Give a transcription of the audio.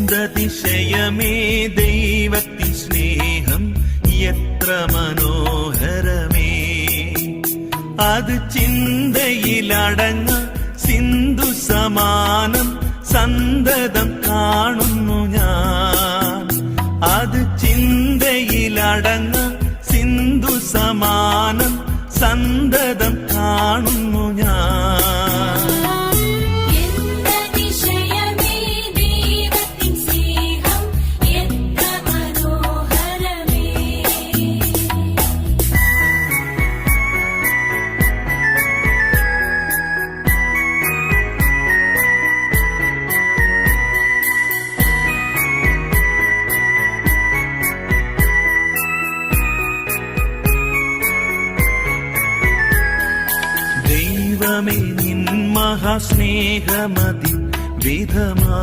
ചിന്തതിശയമേ ദൈവത്തിൻ സ്നേഹം എത്ര മനോഹരമേ. അത് ചിന്തയിലടങ്ങ സിന്ധു സമാനം സന്തതം കാണുന്നു ഞാൻ. അത് ചിന്തയിലടങ്ങ സിന്ധു സമാനം സന്തതം കാണുന്നു ഞാൻ. ദൈവമേ നിൻ മഹാസ്നേഹമതി വിധമാ